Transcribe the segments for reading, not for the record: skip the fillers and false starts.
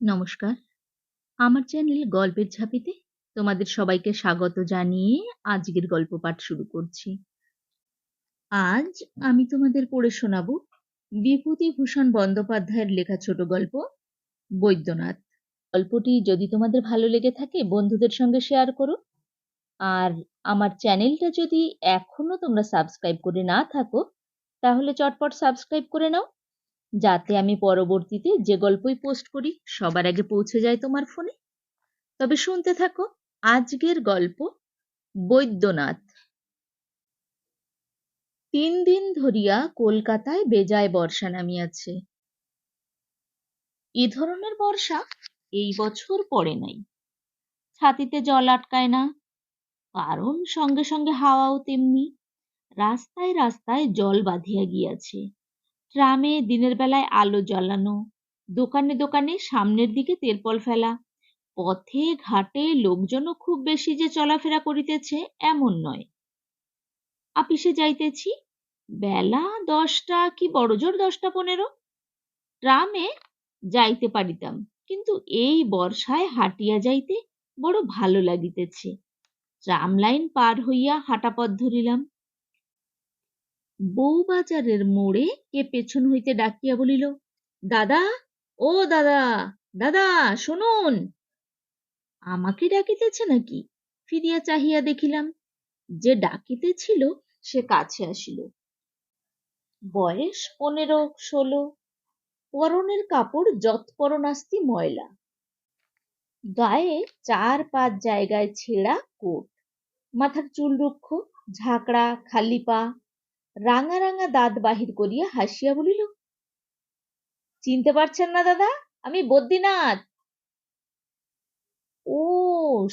নমস্কার। আমার চ্যানেল গল্পের ঝাঁপিতে তোমাদের সবাইকে স্বাগত জানিয়ে আজকের গল্প পাঠ শুরু করছি। আজ আমি তোমাদের পড়ে শোনাব বিভূতিভূষণ বন্দ্যোপাধ্যায়ের লেখা ছোট গল্প বৈদ্যনাথ। গল্পটি যদি তোমাদের ভালো লেগে থাকে বন্ধুদের সঙ্গে শেয়ার করো। আর আমার চ্যানেলটা যদি এখনো তোমরা সাবস্ক্রাইব করে না থাকো তাহলে চটপট সাবস্ক্রাইব করে নাও, যাতে আমি পরবর্তীতে যে গল্পই পোস্ট করি সবার আগে পৌঁছে যায় তোমার ফোনে। তবে শুনতে থাকো আজকের গল্প বৈদ্যনাথ। ৩ দিন ধরিয়া কলকাতায় বেজায় বর্ষা নামিয়াছে। এ ধরনের বর্ষা এই বছর পড়ে নাই। ছাতিতে জল আটকায় না, কারণ সঙ্গে সঙ্গে হাওয়াও তেমনি। রাস্তায় রাস্তায় জল বাঁধিয়া গিয়াছে। ট্রামে দিনের বেলায় আলো জ্বালানো, দোকানে দোকানে সামনের দিকে তেরপল ফেলা। পথে ঘাটে লোকজনও খুব বেশি যে চলাফেরা করিতেছে এমন নয়। আপিসে যাইতেছি, বেলা 10টা কি বড়জোর 10টা 15। ট্রামে যাইতে পারিতাম, কিন্তু এই বর্ষায় হাঁটিয়া যাইতে বড় ভালো লাগিতেছে। ট্রাম লাইন পার হইয়া হাঁটা পথ ধরিলাম। বউবাজারের মোড়ে কে পেছন হইতে ডাকিয়া বলিল, দাদা, ও দাদা, দাদা শুনুন। আমাকে ডাকিতেছে নাকি? ফিরিয়া চাহিয়া দেখিলাম, যে ডাকিতেছিল সে কাছে আসিল। বয়স 15-16। পরনের কাপড় যৎপরনাস্তি ময়লা, গায়ে 4-5 জায়গায় ছেঁড়া কোট, মাথার চুল রুক্ষ, ঝাঁকড়া খালি পা। রাঙা রাঙা দাঁত বাহির করিয়া হাসিয়া বলিল, চিনতে পারছেন না দাদা? আমি বদ্যিনাথ। ও,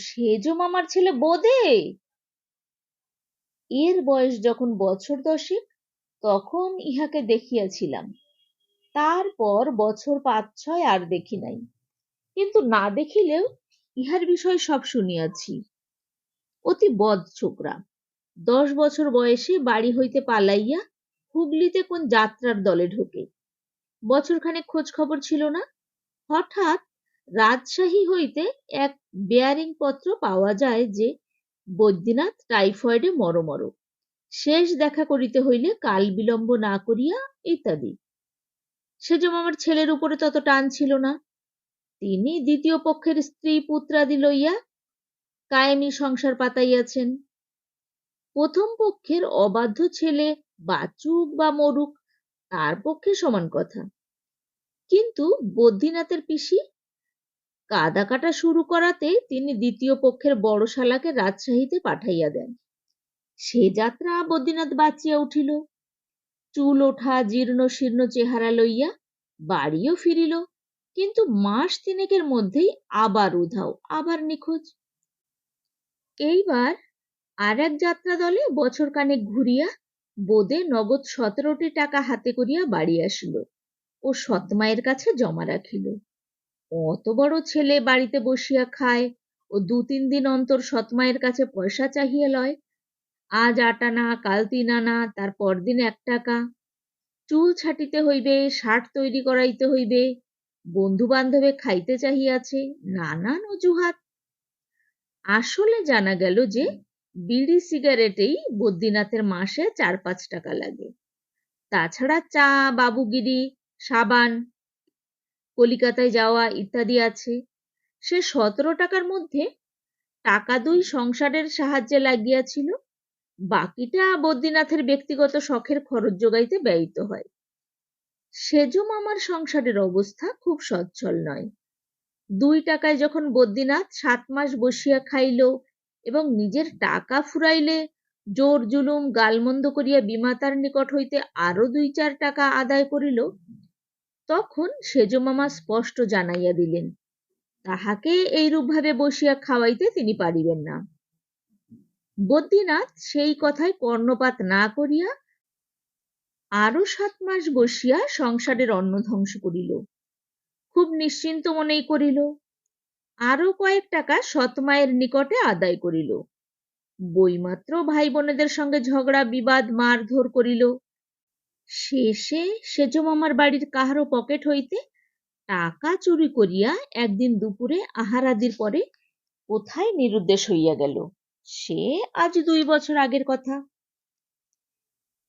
সেজ মামার ছেলে বোদে। এর বয়স যখন বছর 10 তখন ইহাকে দেখিয়াছিলাম। তারপর বছর 5-6 আর দেখি নাই, কিন্তু না দেখিলেও ইহার বিষয় সব শুনিয়াছি। অতি বদ ছোকরা। 10 বছর বয়সে বাড়ি হইতে পালাইয়া হুগলিতে কোন যাত্রার দলে ঢোকে। বছরখানেক খোঁজ খবর ছিল না। হঠাৎ রাজশাহী হইতে এক বেয়ারিং পত্র পাওয়া যায় যে বৈদ্যনাথ টাইফয়েডে মরমর, শেষ দেখা করিতে হইলে কাল বিলম্ব না করিয়া ইত্যাদি। সেজম আমার ছেলের উপরে তত টান ছিল না। তিনি দ্বিতীয় পক্ষের স্ত্রী পুত্রাদি লইয়া কায়েমি সংসার পাতাইয়াছেন। প্রথম পক্ষের অবাধ্য ছেলে বাঁচুক বা মরুক তার পক্ষে সমান কথা। কিন্তু বদ্যিনাথের পিসি কাদা কাটা শুরু করাতে তিনি দ্বিতীয় পক্ষের বড় শালাকে রাজশাহীতে পাঠাইয়া দেন। সে যাত্রা বদ্যিনাথ বাঁচিয়া উঠিল। চুল ওঠা জীর্ণ শীর্ণ চেহারা লইয়া বাড়িও ফিরিল, কিন্তু মাস তিনেকের মধ্যেই আবার উধাও, আবার নিখোঁজ। এইবার আর এক যাত্রা দলে বছর খানেক ঘুরিয়া বোদে নগদ 17টি টাকা হাতে করিয়া বাড়ি আসিল ও সৎমায়ের কাছে জমা রাখিল। অত বড় ছেলে বাড়িতে বসিয়া খায় ও 2-3 দিন অন্তর সৎমায়ের কাছে পয়সা চাহিয়া লয়। আজ 8 আনা, কাল 3 আনা, তার পরদিন 1 টাকা। চুল ছাটিতে হইবে, শার্ট তৈরি করাইতে হইবে, বন্ধু বান্ধবে খাইতে চাহিয়াছে, নানান অজুহাত। আসলে জানা গেল যে বিড়ি সিগারেটেই বদ্যিনাথের মাসে 4-5 টাকা লাগে। তাছাড়া চা, বাবুগিরি, সাবান, কলিকাতায় যাওয়া ইত্যাদি আছে। সে 17 টাকার মধ্যে টাকা 2 সংসারের সাহায্যে লাগিয়াছিল, বাকিটা বদ্যিনাথের ব্যক্তিগত শখের খরচ যোগাইতে ব্যয়িত হয়। সেজ মামার সংসারের অবস্থা খুব সচ্ছল নয়। 2 টাকায় যখন বদ্যিনাথ 7 মাস বসিয়া খাইল এবং নিজের টাকা ফুরাইলে জোর জুলুম গালমন্দ করিয়া বিমাতার নিকট হইতে আরো 2-4 টাকা আদায় করিল, তখন সেজ মামা স্পষ্ট জানাইয়া দিলেন তাহাকে এইরূপ ভাবে বসিয়া খাওয়াইতে তিনি পারিবেন না। বদ্যিনাথ সেই কথায় কর্ণপাত না করিয়া আরো 7 মাস বসিয়া সংসারের অন্ন ধ্বংস করিল। খুব নিশ্চিন্ত মনেই করিল। আরো কয়েক টাকা সৎমায়ের নিকটে আদায় করিল। বইমাত্র ভাই বোনেদের সঙ্গে ঝগড়া বিবাদ মারধর করিল। শেষে সেজ মামার বাড়ির কাহারো পকেট হইতে টাকা চুরি করিয়া একদিন দুপুরে আহারাদির পরে কোথায় নিরুদ্দেশ হইয়া গেল, সে আজ 2 বছর আগের কথা।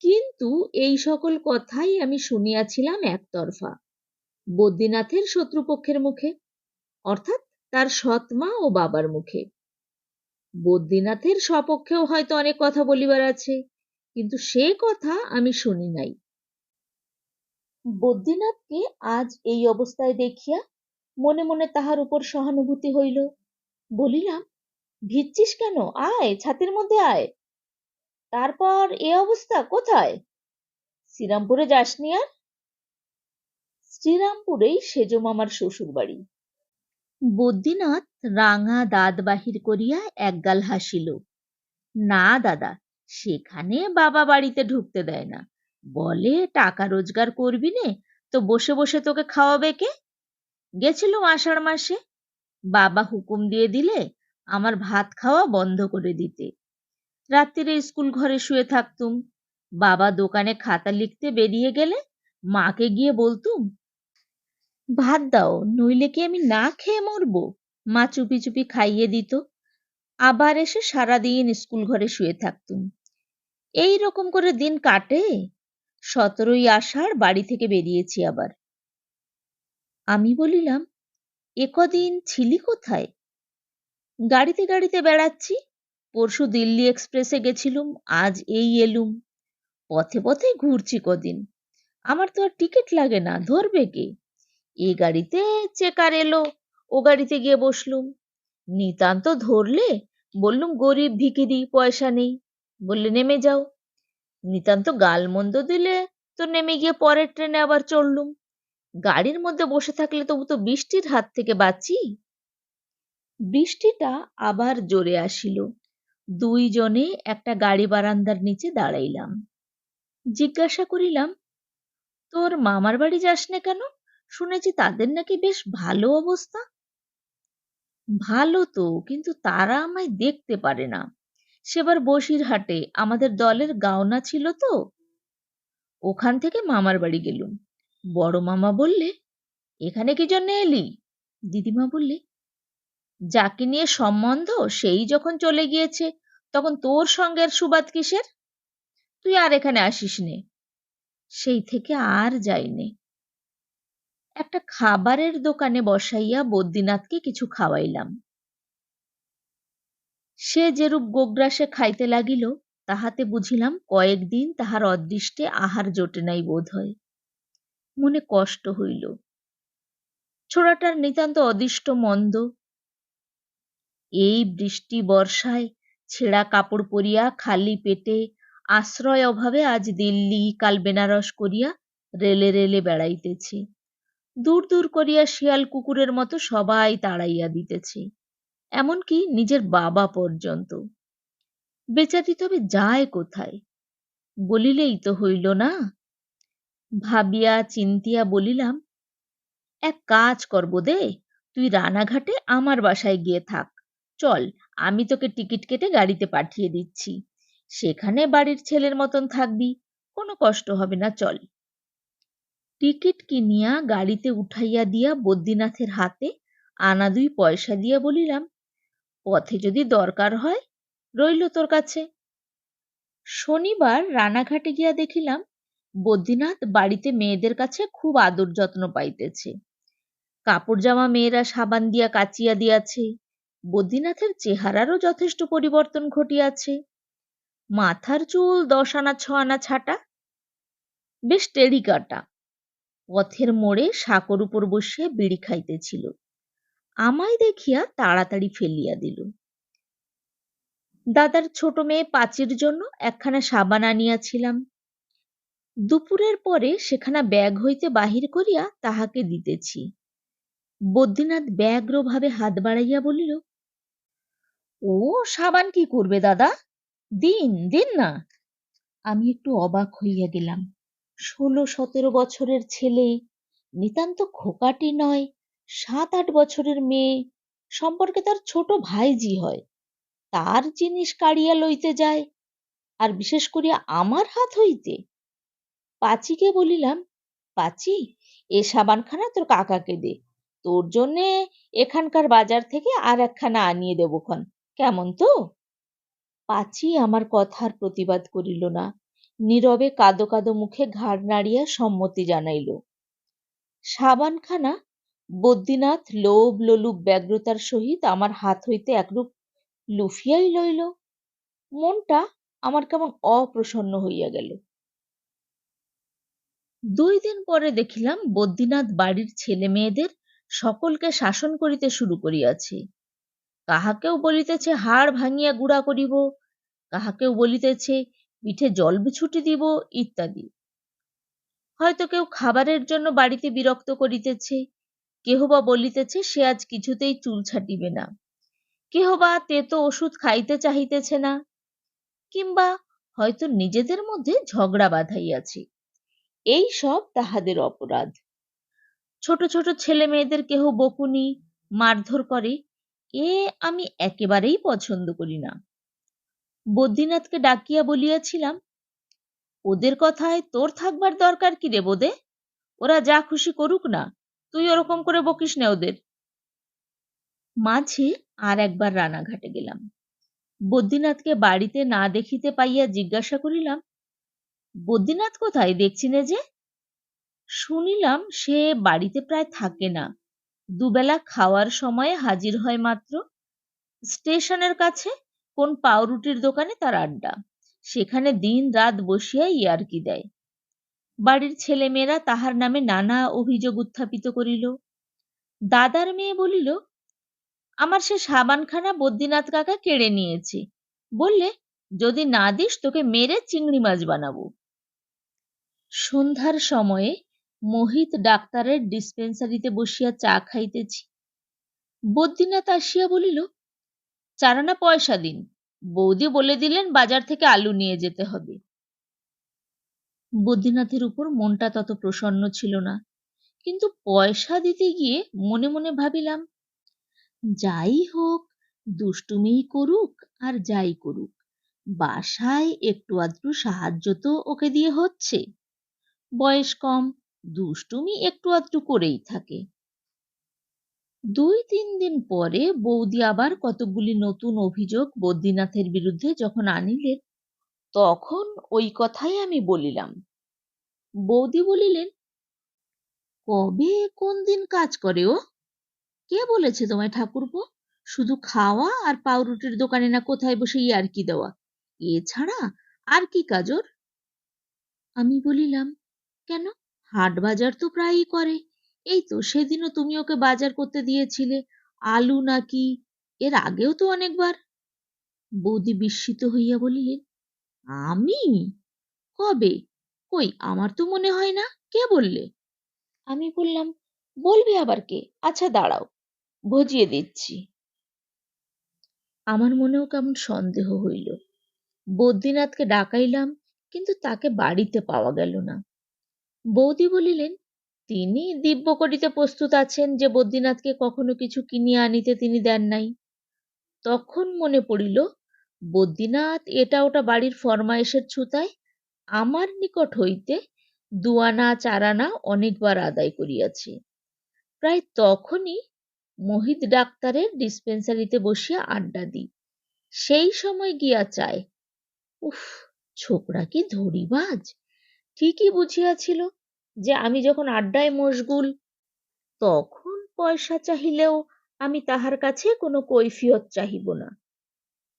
কিন্তু এই সকল কথাই আমি শুনিয়াছিলাম একতরফা, বদ্রীনাথের শত্রুপক্ষের মুখে, অর্থাৎ তার সৎ মা ও বাবার মুখে। বদ্রীনাথের সপক্ষেও হয়তো অনেক কথা বলিবার আছে, কিন্তু সে কথা আমি শুনি নাই। বদ্রীনাথকে আজ এই অবস্থায় দেখিয়া মনে মনে তাহার উপর সহানুভূতি হইল। বলিলাম, ভিজছিস কেন? আয়, ছাতির মধ্যে আয়। তারপর এ অবস্থা কোথায়? শ্রীরামপুরে যাসনি আর? শ্রীরামপুরেই সেজ মামার শ্বশুর বাড়ি। বদ্রীনাথ রাঙা দাঁত বাহির করিয়া একগাল হাসিল। না দাদা, সেখানে বাবা বাড়িতে ঢুকতে দেয় না, বলে টাকা রোজগার করবি নে তো বসে বসে তোকে খাওয়াবে কে? গেছিলুম আষাঢ় মাসে, বাবা হুকুম দিয়ে দিলে আমার ভাত খাওয়া বন্ধ করে দিতে। রাত্রিরে স্কুল ঘরে শুয়ে থাকতুম, বাবা দোকানে খাতা লিখতে বেরিয়ে গেলে মাকে গিয়ে বলতুম, ভাত দাও, নইলে কি আমি না খেয়ে মরবো। মা চুপি চুপি খাইয়ে দিত, আবার এসে সারাদিন স্কুল ঘরে শুয়ে থাকতুম। এই রকম করে দিন কাটে। 17ই আষাঢ় বাড়ি থেকে বেরিয়েছি আবার। আমি বলিলাম, এ কদিন ছিলি কোথায়? গাড়িতে গাড়িতে বেড়াচ্ছি, পরশু দিল্লি এক্সপ্রেসে গেছিলুম, আজ এই এলুম। পথে পথে ঘুরছি কদিন। আমার তো আর টিকিট লাগে না, ধরবে কে? এ গাড়িতে চেকার এলো, ও গাড়িতে গিয়ে বসলুম। নিতান্ত ধরলে বললুম, গরিব ভিখিরি, পয়সা নেই, বললে নেমে যাও। নিতান্ত গালমন্দ দিলে তো নেমে গিয়ে পরের ট্রেনে আবার চড়লুম। গাড়ির মধ্যে বসে থাকলে তবু তো বৃষ্টির হাত থেকে বাঁচি। বৃষ্টিটা আবার জোরে আসিল। দুইজনে একটা গাড়ি বারান্দার নিচে দাঁড়াইলাম। জিজ্ঞাসা করিলাম, তোর মামার বাড়ি যাস না কেন? শুনেছি তাদের নাকি বেশ ভালো অবস্থা। ভালো তো, কিন্তু তারা আমায় দেখতে পারে না। সেবার বসিরহাটে আমাদের দলের গাওনা ছিল তো, ওখান থেকে মামার বাড়ি গেলুম। বড় মামা বললে, এখানে কি জন্য এলি? দিদিমা বললে, যাকে নিয়ে সম্বন্ধ সেই যখন চলে গিয়েছে তখন তোর সঙ্গের সুবাদ কিসের? তুই আর এখানে আসিস নে। সেই থেকে আর যাইনে। একটা খাবারের দোকানে বসাইয়া বদ্রীনাথকে কিছু খাওয়াইলাম। সে যেরূপ গোগ্রাসে খাইতে লাগিল, তাহাতে বুঝিলাম কয়েকদিন তাহার অদৃষ্টে আহার জোটে নাই বোধ হয়। মনে কষ্ট হইল। ছোড়াটার নিতান্ত অদিষ্ট মন্দ। এই বৃষ্টি বর্ষায় ছেঁড়া কাপড় পরিয়া খালি পেটে আশ্রয় অভাবে আজ দিল্লি কাল বেনারস করিয়া রেলে রেলে বেড়াইতেছে। দূর দূর করিয়া শিয়াল কুকুরের মতো সবাই তাড়াইয়া দিতেছে, এমনকি নিজের বাবা পর্যন্ত। বেচারি তবে যায় কোথায়? বলিলেই তো হইল না। ভাবিয়া চিন্তিয়া বলিলাম, এক কাজ করব দে, তুই রানাঘাটে আমার বাসায় গিয়ে থাক। চল, আমি তোকে টিকিট কেটে গাড়িতে পাঠিয়ে দিচ্ছি। সেখানে বাড়ির ছেলের মতন থাকবি, কোনো কষ্ট হবে না, চল। টিকিট কিনিয়া গাড়িতে উঠাইয়া দিয়া বদ্রীনাথের হাতে আনা 2 পয়সা দিয়া বলিলাম, পথে যদি দরকার হয় রইল তোর কাছে। শনিবার রানাঘাটে গিয়া দেখিলাম বদ্রীনাথ বাড়িতে মেয়েদের কাছে খুব আদর যত্ন পাইতেছে। কাপড় জামা মেয়েরা সাবান দিয়া কাচিয়া দিয়াছে। বদ্রীনাথের চেহারারও যথেষ্ট পরিবর্তন ঘটিয়াছে। মাথার চুল 10 আনা 6 আনা ছাটা, বেশ টেরি কাটা। পথের মোড়ে সাঁকোর উপর বসিয়া বিড়ি খাইতেছিল। আমায় দেখিয়া তাড়াতাড়ি ফেলিয়া দিল। দাদার ছোট মেয়ে পাঁচির জন্য একখানা সাবান আনিয়াছিলাম। দুপুরের পরে সেখানা ব্যাগ হইতে বাহির করিয়া তাহাকে দিতেছি। বদ্রীনাথ ব্যগ্রভাবে হাত বাড়াইয়া বলিল, ও সাবান কি করবে দাদা, দিন দিন না। আমি একটু অবাক হইয়া গেলাম। 16-17 বছরের ছেলে, নিতান্ত খোকাটি নয়, 7-8 বছরের মেয়ে, সম্পর্কে তার ছোট ভাইজি হয়, তার জিনিস কাড়িয়া লইতে যায়, আর বিশেষ করিয়া আমার হাত হইতে। পাঁচিকে বলিলাম, পাঁচি, এ সাবানখানা তোর কাকাকে দে, তোর জন্যে এখানকার বাজার থেকে আর একখানা আনিয়ে দেবক্ষণ, কেমন তো? পাঁচি আমার কথার প্রতিবাদ করিল না, নীরবে কাদো কাদো মুখে ঘাড় নাড়িয়া সম্মতি জানাইল। সাবানখানা বদ্যিনাথ লোভ লোলুপ ব্যগ্রতার সহিত আমার হাত হইতে একরূপ লুফিয়াই লইল। মনটা আমার কেমন অপ্রসন্ন হইয়া গেল। 2 দিন পরে দেখিলাম বদ্যিনাথ বাড়ির ছেলে মেয়েদের সকলকে শাসন করিতে শুরু করিয়াছে। কাহাকেও বলিতেছে হাড় ভাঙিয়া গুঁড়া করিব, কাহাকেও বলিতেছে পিঠে জল বিছুটি দিব ইত্যাদি। হয়তো কেউ খাবারের জন্য বাড়িতে বিরক্ত করিতেছে, কেহ বা বলিতেছে সে আজ কিছুতেই চুল ছাটিবে না, কেহ বা তেতো ওষুধ খাইতে চাহিতেছে না, কিংবা হয়তো নিজেদের মধ্যে ঝগড়া বাঁধাইয়াছে। এই সব তাহাদের অপরাধ। ছোট ছোট ছেলে মেয়েদের কেহ বকুনি মারধর করে, এ আমি একেবারেই পছন্দ করি না। বদ্যিনাথকে ডাকিয়া বলিয়াছিলাম, ওদের কথায় তোর থাকবার দরকার কি রে বোদে? ওরা যা খুশি করুক না, তুই ওরকম করে বকিস না ওদের। মাঝে আর একবার রানাঘাটে গেলাম। বদ্যিনাথকে বাড়িতে না দেখিতে পাইয়া জিজ্ঞাসা করিলাম, বদ্যিনাথ কোথায়, দেখছি না যে? শুনিলাম সে বাড়িতে প্রায় থাকে না, দুবেলা খাওয়ার সময়ে হাজির হয় মাত্র। স্টেশনের কাছে কোন পাউরুটির দোকানে তার আড্ডা, সেখানে দিন রাত বসিয়া ইয়ার্কি দেয়। বাড়ির ছেলেমেয়েরা তাহার নামে নানা অভিযোগ উত্থাপিত করিল। দাদার মেয়ে বলিল, আমার সে সাবানখানা বদ্যিনাথ কাকা কেড়ে নিয়েছে, বললে যদি না দিস তোকে মেরে চিংড়ি মাছ বানাবো। সন্ধ্যার সময়ে মোহিত ডাক্তারের ডিসপেন্সারিতে বসিয়া চা খাইতেছি। বদ্যিনাথ আসিয়া বলিল, 4 আনা পয়সা দিন, বৌদি বলে দিলেন বাজার থেকে আলু নিয়ে যেতে হবে। বদ্যিনাথের উপর মনটা তত প্রসন্ন ছিল না, কিন্তু পয়সা দিতে গিয়ে মনে মনে ভাবিলাম, যাই হোক, দুষ্টুমিই করুক আর যাই করুক, বাসায় একটু আধটু সাহায্য তো ওকে দিয়ে হচ্ছে। বয়স কম, দুষ্টুমি একটু আধটু করেই থাকে। 2-3 দিন পরে বৌদি আবার কতকগুলি নতুন অভিযোগ বদ্যিনাথের বিরুদ্ধে যখন আনিলেন, তখন ওই কথাই আমি বলিলাম। বৌদি বলিলেন, কবে কোন দিন কাজ করে ও? কে বলেছে তোমায় ঠাকুরপো? শুধু খাওয়া আর পাউরুটির দোকানে না কোথায় বসে ইয়ার্কি দেওয়া, এছাড়া আর কি কাজ ওর? আমি বলিলাম, কেন, হাট বাজার তো প্রায়ই করে। এই তো সেদিনও তুমি ওকে বাজার করতে দিয়েছিলে, আলু নাকি, এর আগেও তো অনেকবার। বৌদি বিস্মিত হইয়া বলিলেন, আমি? কবে? কই, আমার তো মনে হয় না, কে বললে? আমি বললাম, বলবে আবার কে? আচ্ছা দাঁড়াও, ভজিয়ে দিচ্ছি। আমার মনেও কেমন সন্দেহ হইল। বদ্যিনাথকে ডাকাইলাম, কিন্তু তাকে বাড়িতে পাওয়া গেল না। বৌদি বলিলেন, তিনি দিব্য করিতে প্রস্তুত আছেন যে বদ্যিনাথকে কখনো কিছু কিনিয়া আনিতে তিনি দেন নাই। তখন মনে পড়িল, বদ্যিনাথ এটা ওটা বাড়ির ফরমায়েশের ছুতায় আমার নিকট হইতে 2 আনা 4 আনা অনেকবার আদায় করিয়াছে। প্রায় তখনই মোহিত ডাক্তারের ডিসপেন্সারিতে বসিয়া আড্ডা দিই, সেই সময় গিয়া চায়। উফ, ছোকরা কি ধরিবাজ! ঠিকই বুঝিয়াছিল যে আমি যখন আড্ডায় মশগুল, তখন পয়সা চাহিলেও আমি তাহার কাছে কোনো কৈফিয়ত চাহিব না।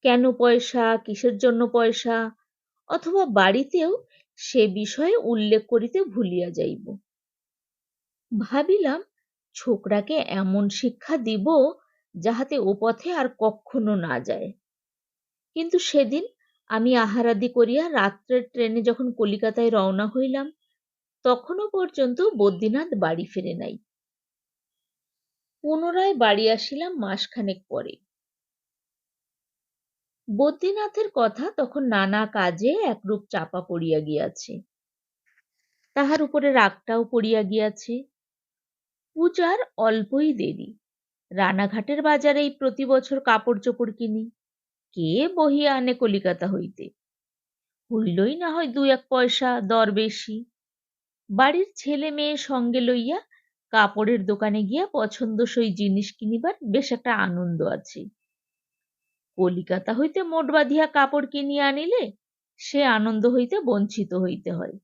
কেন পয়সা, কিসের জন্য পয়সা, অথবা বাড়িতেও সে বিষয়ে উল্লেখ করিতে ভুলিয়া যাইব। ভাবিলাম, ছোকরাকে এমন শিক্ষা দিব যাহাতে ও পথে আর কখনো না যায়। কিন্তু সেদিন আমি আহারাদি করিয়া রাত্রের ট্রেনে যখন কলিকাতায় রওনা হইলাম, তখনও পর্যন্ত বদ্যিনাথ বাড়ি ফেরে নাই। পুনরায় বাড়ি আসিলাম মাসখানেক পরে। বদ্যিনাথের কথা তখন নানা কাজে একরূপ চাপা পড়িয়া গিয়াছে, তাহার উপরে রাগটাও পড়িয়া গিয়াছে। পূজার অল্পই দেরি। রানাঘাটের বাজারেই প্রতি বছর কাপড় চোপড় কিনি, কে বহিয়া আনে কলিকাতা হইতে? হইলই না হয় 2-1 পয়সা দর বেশি। বাড়ির ছেলে মেয়ে সঙ্গে লইয়া কাপড়ের দোকানে গিয়া পছন্দসই জিনিস কিনিবার বেশ একটা আনন্দ আছে। কলিকাতা হইতে মোট বাঁধিয়া কাপড় কিনিয়া আনিলে সে আনন্দ হইতে বঞ্চিত হইতে হয়।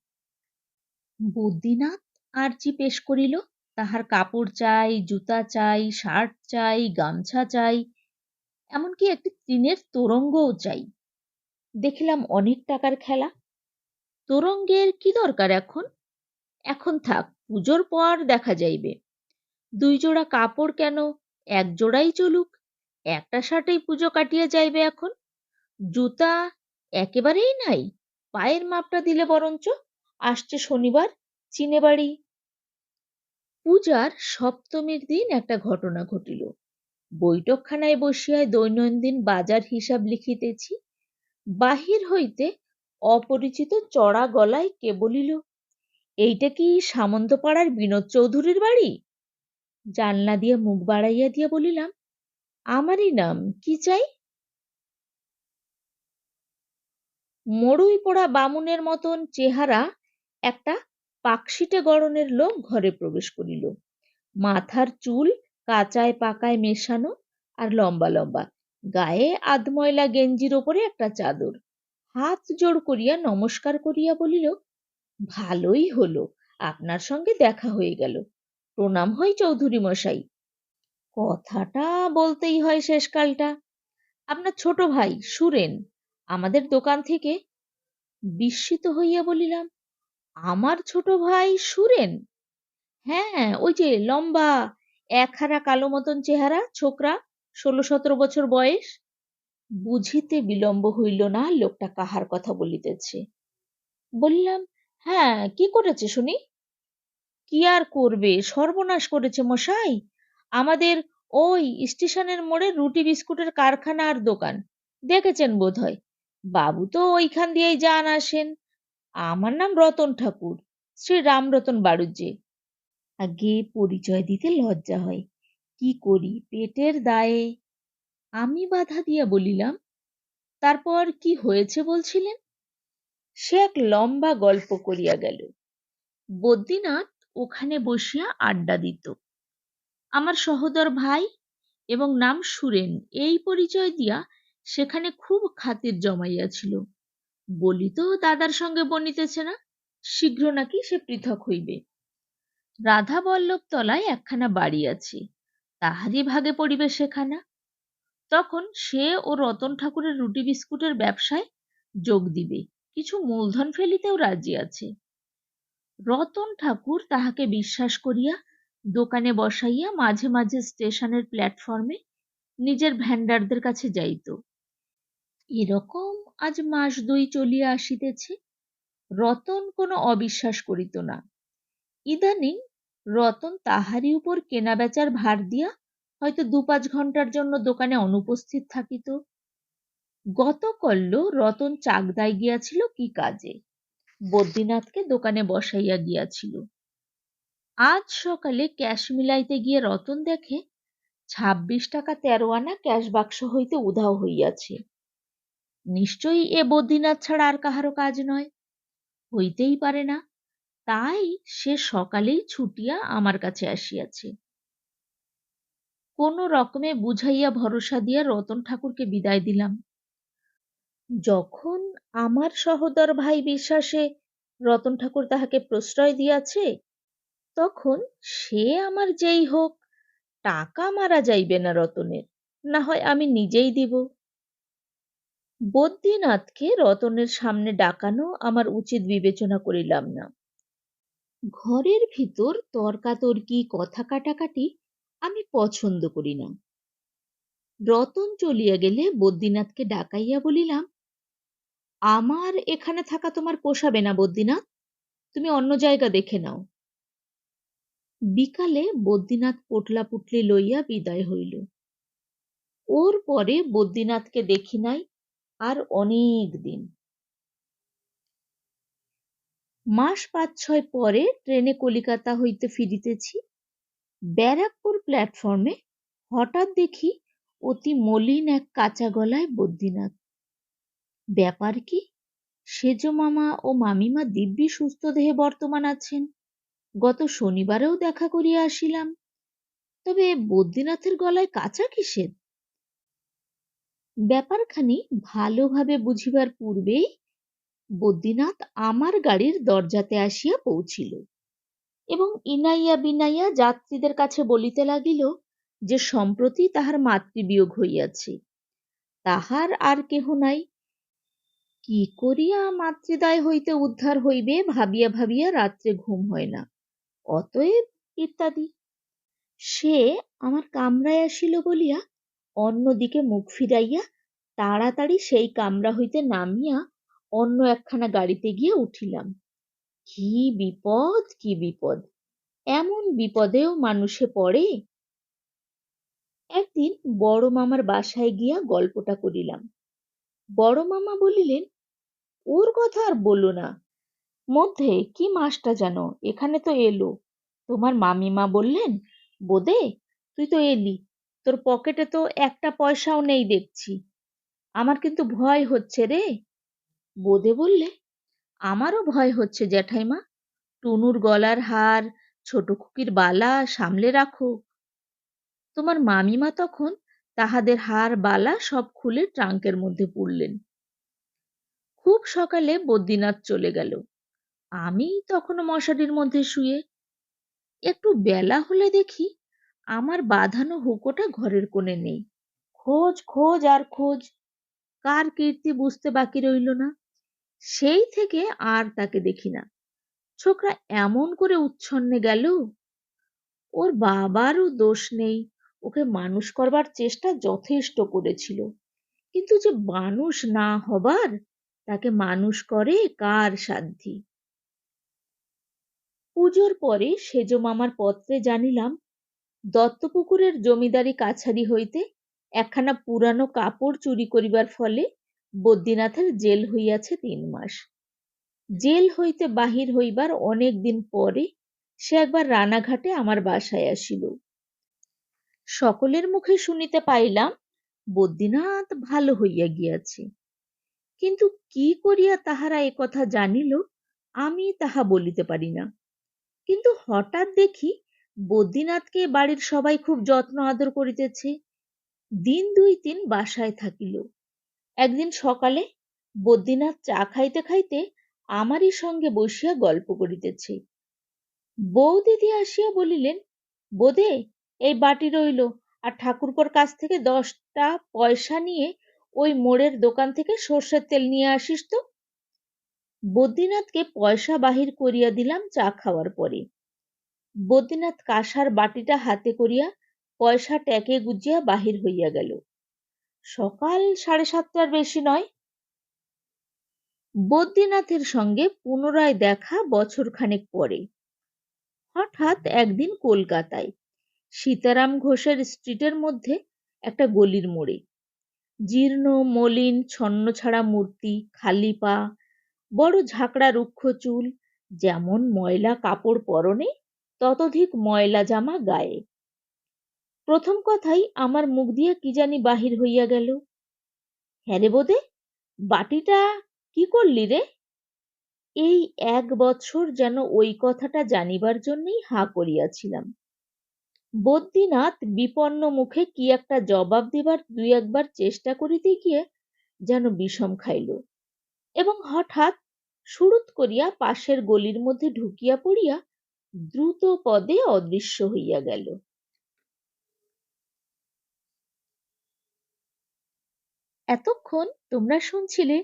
বদ্যিনাথ আর্জি পেশ করিল, তাহার কাপড় চাই, জুতা চাই, শার্ট চাই, গামছা চাই, এমনকি একটি টিনের তোরঙ্গও চাই। দেখিলাম অনেক টাকার খেলা। তোরঙ্গের কি দরকার এখন? এখন থাক, পুজোর পর দেখা যাইবে। 2 জোড়া কাপড় কেন, 1 জোড়াই চলুক। একটা শার্টেই পুজো কাটিয়া যাইবে এখন। জুতা একেবারেই নাই, পায়ের মাপটা দিলে বরঞ্চ। আসছে শনিবার, চিনে বাড়ি। পূজার সপ্তমীর দিন একটা ঘটনা ঘটিল। বৈঠকখানায় বসিয়া দৈনন্দিন বাজার হিসাব লিখিতেছি, বাহির হইতে অপরিচিত চড়া গলায় কে বলিল, এইটা কি সামন্তপাড়ার বিনোদ চৌধুরীর বাড়ি? জানলা দিয়া মুখ বাড়াইয়া দিয়া বলিলাম, আমারই নাম, কি চাই? মড়ুই পোড়া বামুনের মতন চেহারা একটা পাকশিটে গড়নের লোক ঘরে প্রবেশ করিল। মাথার চুল কাঁচায় পাকায় মেশানো আর লম্বা লম্বা, গায়ে আধময়লা গেঞ্জির ওপরে একটা চাদর। হাত জোড় করিয়া নমস্কার করিয়া বলিল, ভালোই হলো, আপনার সঙ্গে দেখা হয়ে গেল। প্রণাম হয় চৌধুরী মশাই। কথাটা বলতেই হয় শেষকালটা। আপনার ছোট ভাই সুরেন আমাদের দোকান থেকে। বিস্মিত হইয়া বলিলাম, আমার ছোট ভাই সুরেন? হ্যাঁ, ওই যে লম্বা, একহারা কালো মতন চেহারা, ছোকরা, 16-17 বছর বয়স। বুঝিতে বিলম্ব হইল না লোকটা কাহার কথা বলিতেছে। বললাম, হ্যাঁ, কি করেছে শুনি? কি আর করবে, সর্বনাশ করেছে মশাই। আমাদের ওই স্টেশনের মোড়ে রুটি বিস্কুটের কারখানা আর দোকান, দেখেছেন বোধহয়। বাবু তো ওইখান দিয়েই যান আসেন। আমার নাম রতন ঠাকুর, শ্রী রামরতন বাড়ুজ্যে। আগে পরিচয় দিতে লজ্জা হয়, কি করি, পেটের দায়ে। আমি বাধা দিয়া বলিলাম, তারপর কি হয়েছে বলছিলেন? সে এক লম্বা গল্প করিয়া গেল। বদ্যিনাথ ওখানে বসিয়া আড্ডা দিত। আমার সহোদর ভাই এবং নাম সুরেন, এই পরিচয় দিয়া সেখানে খুব খাতির জমাইয়াছিল। বলিত দাদার সঙ্গে বনিতেছে না, শীঘ্র নাকি সে পৃথক হইবে। রাধা বল্লভ তলায় একখানা বাড়ি আছে, তাহারই ভাগে পড়িবে সেখানা। তখন সে ও রতন ঠাকুরের রুটি বিস্কুটের ব্যবসায় যোগ দিবে, কিছু মূলধন ফেলিতেও রাজি আছে। রতন ঠাকুর তাহাকে বিশ্বাস করিয়া দোকানে বসাইয়া মাঝে মাঝে স্টেশনের প্ল্যাটফর্মে নিজের ভ্যান্ডারদের কাছে যাইত। এরকম আজ মাস 2 চলিয়া আসিতেছে। রতন কোনো অবিশ্বাস করিত না। ইদানিং রতন তাহারই উপর কেনা বেচার ভার দিয়া হয়তো 2-5 ঘন্টার জন্য দোকানে অনুপস্থিত থাকিত। গতকল্য রতন চাকদায় গিয়াছিল কি কাজে, বদ্যিনাথকে দোকানে বসাইয়া গিয়াছিল। আজ সকালে ক্যাশ মিলাইতে গিয়ে রতন দেখে 26 টাকা 13 আনা ক্যাশ বাক্স হইতে উধাও হইয়াছে। নিশ্চয়ই এ বদ্যিনাথ ছাড়া আর কাহারও কাজ নয়, হইতেই পারে না। তাই সে সকালেই ছুটিয়া আমার কাছে আসিয়াছে। কোনো রকমে বুঝাইয়া ভরসা দিয়া রতন ঠাকুরকে বিদায় দিলাম। যখন আমার সহোদর ভাই বিশ্বাসে রতন ঠাকুর তাহাকে প্রশ্রয় দিয়াছে, তখন সে আমার যেই হোক, টাকা মারা যাইবে না রতনের, না হয় আমি নিজেই দিব। বদ্যিনাথকে রতনের সামনে ডাকানো আমার উচিত বিবেচনা করিলাম না। ঘরের ভিতর তর্কাতর্কি, কথা কাটাকাটি আমি পছন্দ করি না। রতন চলিয়া গেলে বদ্যিনাথকে ডাকাইয়া বলিলাম, আমার এখানে থাকা তোমার পোষাবে না বদ্যিনাথ, তুমি অন্য জায়গা দেখে নাও। বিকালে বদ্যিনাথ পোটলা পুটলি লইয়া বিদায় হইল। ওর পরে বদ্যিনাথকে দেখি নাই আর অনেক দিন। মাস 5-6 পরে ট্রেনে কলিকাতা হইতে ফিরিতেছি। ব্যারাকপুর প্ল্যাটফর্মে হঠাৎ দেখি অতি মলিন এক কাঁচা গলায় বদ্যিনাথ। ব্যাপার কি? সেজ মামা ও মামিমা দিব্যি সুস্থ দেহে বর্তমান আছেন। গত শনিবারেও দেখা করিয়া আসিলাম। তবে বদ্রীনাথের গলায় কাঁচা কিসের? ব্যাপারখানি ভালোভাবে বুঝিবার পূর্বেই বদ্রীনাথ আমার গাড়ির দরজাতে আসিয়া পৌঁছিল এবং ইনাইয়া বিনাইয়া যাত্রীদের কাছে বলিতে লাগিল যে সম্প্রতি তাহার মাতৃবিয়োগ হইয়াছে, তাহার আর কেহ নাই। কি করিয়া মাতৃদায় হইতে উদ্ধার হইবে ভাবিয়া ভাবিয়া রাত্রে ঘুম হয় না, অতএব ইত্যাদি। সে আমার কামরায় আসিল বলিয়া অন্যদিকে মুখ ফিরাইয়া তাড়াতাড়ি সেই কামরা হইতে নামিয়া অন্য একখানা গাড়িতে গিয়া উঠিলাম। কি বিপদ, কি বিপদ! এমন বিপদেও মানুষে পড়ে। একদিন বড় মামার বাসায় গিয়া গল্পটা করিলাম। বড় মামা বলিলেন, ওর কথা আর বলো না, মধ্যে কি মাসটা যেন এখানে তো এলো। তোমার মামিমা বললেন, বোদে তুই তো এলি, তোর পকেটে তো একটা পয়সাও নেই দেখছি, আমার কিন্তু ভয় হচ্ছে রে। বোদে বললে, আমারও ভয় হচ্ছে জ্যাঠাইমা, টুনুর গলার হার, ছোট খুকির বালা সামলে রাখো। তোমার মামিমা তখন তাহাদের হার বালা সব খুলে ট্রাঙ্কের মধ্যে পুরলেন। খুব সকালে বদ্রীনাথ চলে গেল, আমি তখনও মশারির মধ্যে শুয়ে। একটু বেলা হলে দেখি আমার বাঁধানো হুঁকোটা ঘরের কোণে নেই। খোঁজ খোঁজ আর খোঁজ, কার কীর্তি বুঝতে বাকি রইল না। সেই থেকে আর তাকে দেখি না। ছোকরা এমন করে উচ্ছন্নে গেল। ওর বাবারও দোষ নেই, ওকে মানুষ করবার চেষ্টা যথেষ্ট করেছিল, কিন্তু যে মানুষ না হবার, তাকে মানুষ করে কার সাধ্যি। পুজোর পরে সেজ মামার পত্রে জানিলাম দত্তপুকুরের জমিদারি কাছারি হইতে একখানা পুরানো কাপড় চুরি করিবার ফলে বদ্রীনাথের জেল হইয়াছে 3 মাস। জেল হইতে বাহির হইবার অনেক দিন পরে সে একবার রানাঘাটে আমার বাসায় আসিল। সকলের মুখে শুনিতে পাইলাম বদ্রীনাথ ভালো হইয়া গিয়াছে, কিন্তু কি করিয়া তাহারা একথা জানিল আমি তাহা বলিতে পারি না। কিন্তু হঠাৎ দেখি বদ্রীনাথকে বাড়ির সবাই খুব যত্ন আদর করিতেছে। দিন 2-3 বাসায় থাকিল। একদিন সকালে বদ্রীনাথ চা খাইতে খাইতে আমারই সঙ্গে বসিয়া গল্প করিতেছে। বউদিদি আসিয়া বলিলেন, বোদে এই বাটি রইল, আর ঠাকুরপোর কাছ থেকে 10টা পয়সা নিয়ে ওই মোড়ের দোকান থেকে সর্ষের তেল নিয়ে আসিস তো। বদ্রীনাথকে পয়সা বাহির করিয়া দিলাম চা খাওয়ার পরে। বদ্রীনাথ কাঁসার বাটিটা হাতে করিয়া পয়সা ট্যাকে গুজিয়া বাহির হইয়া গেল। সকাল 7:30টার বেশি নয়। বদ্রীনাথের সঙ্গে পুনরায় দেখা বছরখানেক পরে। হঠাৎ একদিন কলকাতায় সীতারাম ঘোষের স্ট্রিটের মধ্যে একটা গলির মোড়ে জীর্ণ মলিন ছন্নছাড়া মূর্তি, খালি পা, বড় ঝাঁকড়া রুক্ষ চুল, যেমন ময়লা কাপড় পরনে ততোধিক ময়লা জামা গায়ে। প্রথম কথাই আমার মুখ দিয়ে কি জানি বাহির হইয়া গেল, হ্যাঁ রে বোদে, বাটিটা কি করলি রে? এই 1 বৎসর যেন ওই কথাটা জানিবার জন্যই হাঁ করিয়াছিলাম। বদ্রীনাথ বিপন্ন মুখে কি একটা জবাব দিবার 2-1বার চেষ্টা করিতে গিয়ে যেন বিষম খাইল এবং হঠাৎ সুরুৎ করিয়া পাশের গলির মধ্যে ঢুকিয়া পড়িয়া দ্রুত পদে অদৃশ্য হইয়া গেল। এতক্ষণ তোমরা শুনছিলে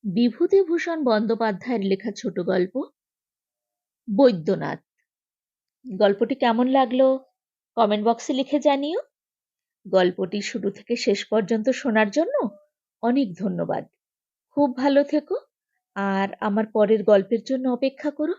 বিভূতিভূষণ বন্দ্যোপাধ্যায়ের লেখা ছোট গল্প বৈদ্যনাথ। গল্পটি কেমন লাগলো কমেন্ট বক্সে লিখে জানিও। গল্পটি শুরু থেকে শেষ পর্যন্ত শোনার জন্য অনেক ধন্যবাদ। খুব ভালো থেকো আর আমার পরের গল্পের জন্য অপেক্ষা করো।